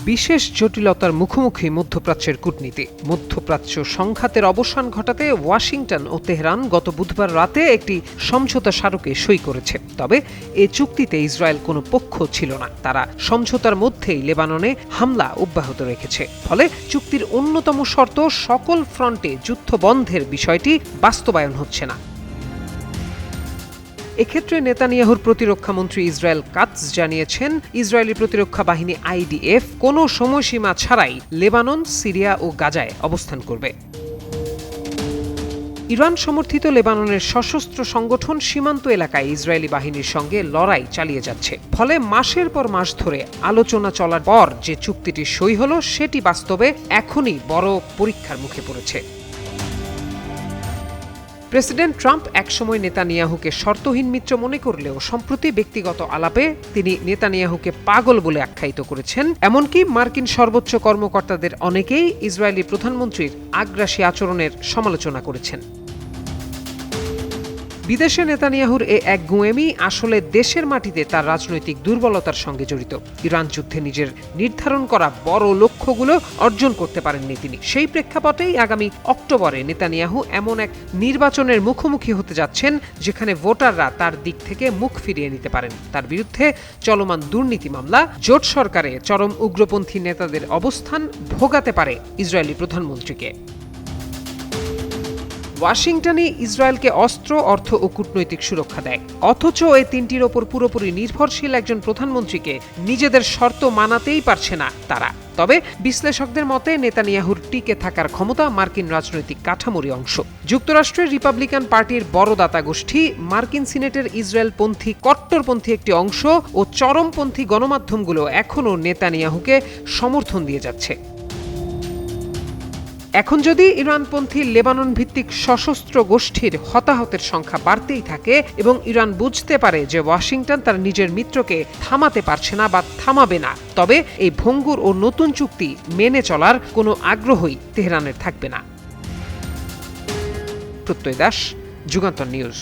বিশেষ জটিলতার মুখোমুখি মধ্যপ্রাচ্যের কূটনীতি। মধ্যপ্রাচ্য সংঘাতের অবসান ঘটাতে ওয়াশিংটন ও তেহরান গত বুধবার রাতে একটি সমঝোতা স্মারকে সই করেছে। তবে এ চুক্তিতে ইসরায়েল কোনো পক্ষ ছিল না। তারা সমঝোতার মধ্যেই লেবাননে হামলা অব্যাহত রেখেছে। ফলে চুক্তির অন্যতম শর্ত সকল ফ্রন্টে যুদ্ধ বন্ধের বিষয়টি বাস্তবায়ন হচ্ছে না। এক্ষেত্রে নেতানিয়াহুর প্রতিরক্ষামন্ত্রী ইসরায়েল কাটজ জানিয়েছেন, ইসরায়েলি প্রতিরক্ষা বাহিনী IDF কোনো সময়সীমা ছাড়াই লেবানন, সিরিয়া ও গাজায় অবস্থান করবে। ইরান সমর্থিত লেবাননের সশস্ত্র সংগঠন সীমান্ত এলাকায় ইসরায়েলি বাহিনীর সঙ্গে লড়াই চালিয়ে যাচ্ছে। ফলে মাসের পর মাস ধরে আলোচনা চলার পর যে চুক্তিটি সই হলো, সেটি বাস্তবে এখনই বড় পরীক্ষার মুখে পড়েছে। প্রেসিডেন্ট ট্রাম্প একসময় নেতানিয়াহুকে শর্তহীন মিত্র মনে করলেও সম্প্রতি ব্যক্তিগত আলাপে তিনি নেতানিয়াহুকে পাগল বলে আখ্যায়িত করেছেন। এমনকি মার্কিন সর্বোচ্চ কর্মকর্তাদের অনেকেই ইসরায়েলি প্রধানমন্ত্রীর আগ্রাসী আচরণের সমালোচনা করেছেন। বিদেশে নেতানিয়াহুর এক গুঁয়েমি আসলে দেশের মাটিতে তার রাজনৈতিক দুর্বলতার সঙ্গে জড়িত। ইরান যুদ্ধে নিজের নির্ধারণ করা বড় লক্ষ্যগুলো অর্জন করতে পারেননি তিনি। সেই প্রেক্ষাপটেই আগামী অক্টোবরে নেতানিয়াহু এমন এক নির্বাচনের মুখোমুখি হতে যাচ্ছেন যেখানে ভোটাররা তার দিক থেকে মুখ ফিরিয়ে নিতে পারেন। তার বিরুদ্ধে চলমান দুর্নীতি মামলা, জোট সরকারে চরম উগ্রপন্থী নেতাদের অবস্থান ভোগাতে পারে ইসরায়েলি প্রধানমন্ত্রীকে। ওয়াশিংটনই ইসরায়েলকে অস্ত্র, অর্থ ও কূটনৈতিক সুরক্ষা দেয়, অথচ এই তিনটির ওপর পুরোপুরি নির্ভরশীল একজন প্রধানমন্ত্রীকে নিজেদের শর্ত মানাতেই পারছে না তারা। তবে বিশ্লেষকদের মতে নেতানিয়াহুর টিকে থাকার ক্ষমতা মার্কিন রাজনৈতিক কাঠামোরই অংশ। যুক্তরাষ্ট্রের রিপাবলিকান পার্টির বড় দাতা গোষ্ঠী, মার্কিন সিনেটের ইসরায়েলপন্থী কট্টরপন্থী একটি অংশ ও চরমপন্থী গণমাধ্যমগুলো এখনও নেতানিয়াহুকে সমর্থন দিয়ে যাচ্ছে। এখন যদি ইরানপন্থী লেবানন ভিত্তিক সশস্ত্র গোষ্ঠীর হতাহতের সংখ্যা বাড়তেই থাকে এবং ইরান বুঝতে পারে যে ওয়াশিংটন তার নিজের মিত্রকে থামাতে পারছে না বা থামাবে না, তবে এই ভঙ্গুর ও নতুন চুক্তি মেনে চলার কোনো আগ্রহই তেহরানের থাকবে না। প্রত্যয় দাস, যুগান্তর নিউজ।